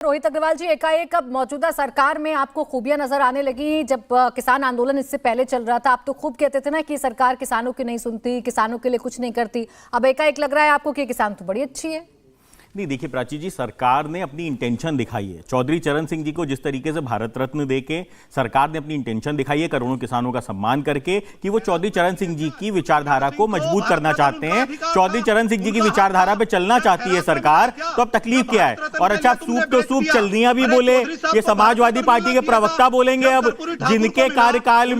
रोहित अग्रवाल जी, एकाएक अब मौजूदा सरकार में आपको खूबियां नजर आने लगी। जब किसान आंदोलन इससे पहले चल रहा था, आप तो खूब कहते थे ना कि सरकार किसानों की नहीं सुनती, किसानों के लिए कुछ नहीं करती। अब एकाएक लग रहा है आपको कि किसान तो बड़ी अच्छी है। नहीं, देखिए प्राची जी, सरकार ने अपनी इंटेंशन दिखाई है। चौधरी चरण सिंह जी को जिस तरीके से भारत रत्न देके सरकार ने अपनी इंटेंशन दिखाई है, करोड़ों किसानों का सम्मान करके, कि वो चौधरी चरण सिंह जी की विचारधारा को मजबूत करना चाहते हैं, चौधरी चरण सिंह जी की विचारधारा पे चलना चाहती है सरकार। तो अब तकलीफ क्या है? और अच्छा, सूप तो सूप चलनिया भी बोले, ये समाजवादी पार्टी के प्रवक्ता बोलेंगे अब, जिनके कार्यकाल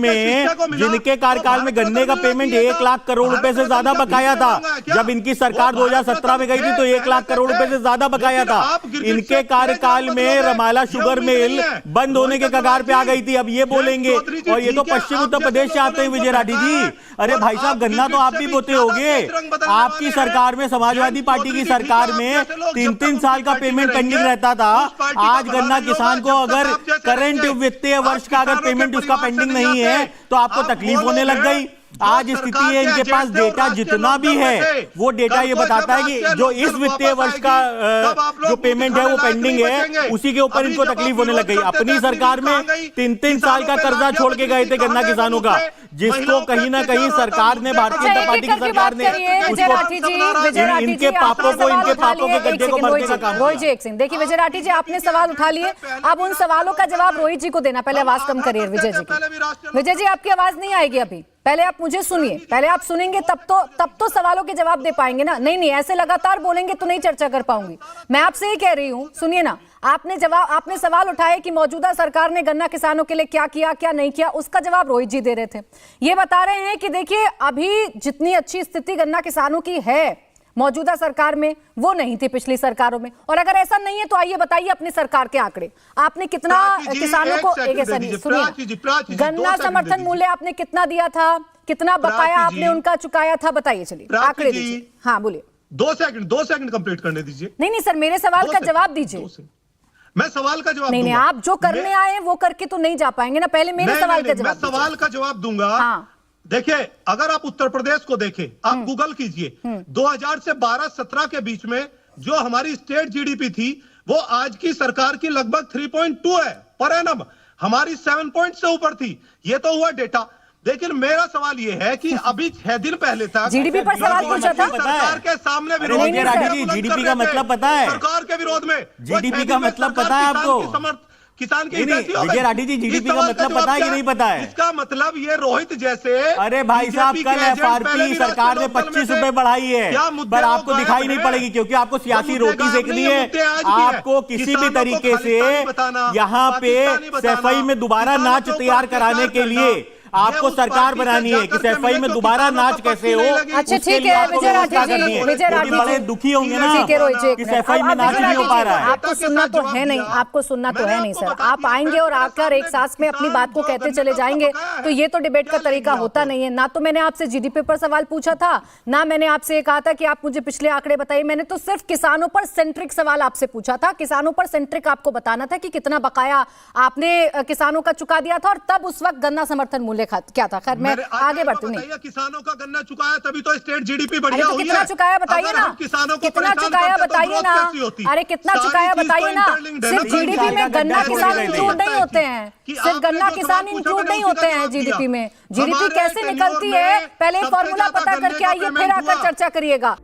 में गन्ने का पेमेंट 1 लाख करोड़ रुपए से ज्यादा बकाया था। जब इनकी सरकार 2017 में गई थी तो 1 लाख करोड़ से ज्यादा बकाया था। इनके कार्यकाल में रमाला शुगर मिल बंद होने के कगार पे आ गई थी। अब ये बोलेंगे, और ये तो पश्चिम उत्तर प्रदेश से आते हैं विजय राठी जी। अरे भाई साहब, गन्ना तो आप भी बोते होगे। आपकी सरकार में, समाजवादी पार्टी की सरकार में 3-3 साल का पेमेंट पेंडिंग रहता था। आज गन्ना किसान को अगर करंट वित्तीय वर्ष का अगर पेमेंट उसका पेंडिंग नहीं है तो आपको तकलीफ होने लग गई। आज स्थिति है, इनके पास डेटा जितना भी है वो डेटा ये बताता है कि जो इस वित्तीय वर्ष का जो पेमेंट है वो पेंडिंग है, उसी के ऊपर इनको तकलीफ होने लग गई। अपनी सरकार में 3-3 साल का कर्जा छोड़ के गए थे गन्ना किसानों का, जिसको कहीं ना कहीं सरकार ने, भारतीय जनता पार्टी की सरकार ने इनके पापों के गड्ढे को भरने का काम किया। देखिए विजय राठी जी, आपने सवाल उठा लिए, अब उन सवालों का जवाब रोहित जी को देना। पहले आवाज कम करिए विजय जी की। विजय जी, आपकी आवाज नहीं आएगी अभी, पहले आप मुझे सुनिए। पहले आप सुनेंगे तब तो सवालों के जवाब दे पाएंगे ना। नहीं, ऐसे लगातार बोलेंगे तो नहीं चर्चा कर पाऊंगी। मैं आपसे ही कह रही हूं, सुनिए ना। आपने सवाल उठाए कि मौजूदा सरकार ने गन्ना किसानों के लिए क्या किया, क्या नहीं किया। उसका जवाब रोहित जी दे रहे थे। ये बता रहे हैं कि देखिए, अभी जितनी अच्छी स्थिति गन्ना किसानों की है मौजूदा सरकार में, वो नहीं थी पिछली सरकारों में। और अगर ऐसा नहीं है तो आइए बताइए अपनी सरकार के आंकड़े, आपने कितना किसानों को, सुनिए, गन्ना समर्थन मूल्य आपने कितना दिया था, कितना बकाया आपने उनका चुकाया था, बताइए। चलिए आंकड़े दीजिए। हाँ बोलिए। 2 सेकंड कंप्लीट करने दीजिए। नहीं सर, मेरे सवाल का जवाब दीजिए। मैं सवाल का जवाब नहीं, आप जो करने आए वो करके तो नहीं जा पाएंगे ना। पहले मेरे सवाल का जवाब। मैं सवाल का जवाब दूंगा। हाँ। देखिए, अगर आप उत्तर प्रदेश को देखें, आप गूगल कीजिए, 2000 से 12-17 के बीच में जो हमारी स्टेट जीडीपी थी वो आज की सरकार की लगभग 3.2 है पर एनम। हमारी 7 पॉइंट से ऊपर थी। ये तो हुआ डेटा। लेकिन मेरा सवाल ये है कि अभी 6 दिन पहले तक जीडीपी पर सवाल पूछा था सरकार के सामने विरोध में, जीडीपी का मतलब पता है? सरकार के विरोध में जीडीपी का मतलब पता है आपको? किसान की विजय राठी जी, जीडीपी का मतलब पता है कि नहीं पता है? इसका मतलब ये रोहित जैसे, अरे भाई साहब, कल एफआरपी सरकार ने 25 रुपए बढ़ाई है, पर आपको दिखाई नहीं पड़ेगी क्योंकि आपको सियासी रोटी सेकनी है। आपको किसी भी तरीके से यहाँ पे सफाई में दोबारा नाच तैयार कराने के लिए आपको सरकार बनानी है कि सफाई में दोबारा नाच कैसे हो। अच्छा ठीक है विजय राठी जी, विजय राठी जी बड़े दुखी होंगे ना कि सफाई में नाच नहीं हो पा रहा है। आपको सुनना तो है नहीं, आपको सुनना तो है नहीं सर। आप आएंगे और आकर एक सांस में अपनी बात को कहते चले जाएंगे, तो ये तो डिबेट का तरीका होता नहीं है। ना तो मैंने आपसे जीडीपी पर सवाल पूछा था, ना मैंने आपसे कहा था कि आप मुझे पिछले आंकड़े बताइए। मैंने तो सिर्फ किसानों पर सेंट्रिक सवाल आपसे पूछा था। किसानों पर सेंट्रिक आपको बताना था कि कितना बकाया आपने किसानों का चुका दिया था और तब उस वक्त गन्ना समर्थन मूल्य क्या था। खैर मैं आगे बढ़ती हूँ। किसानों का गन्ना चुकाया तभी तो स्टेट जीडीपी बढ़िया हुई है। कितना चुकाया बताइए ना, कितना चुकाया बताइए ना। अरे कितना चुकाया बताइए ना। सिर्फ जीडीपी में गन्ना किसान इंक्लूड नहीं होते हैं, सिर्फ गन्ना किसान इंक्लूड नहीं होते हैं जीडीपी में। जीडीपी कैसे निकलती है, पहले फॉर्मूला पता करके आइए, फिर आकर चर्चा करिएगा।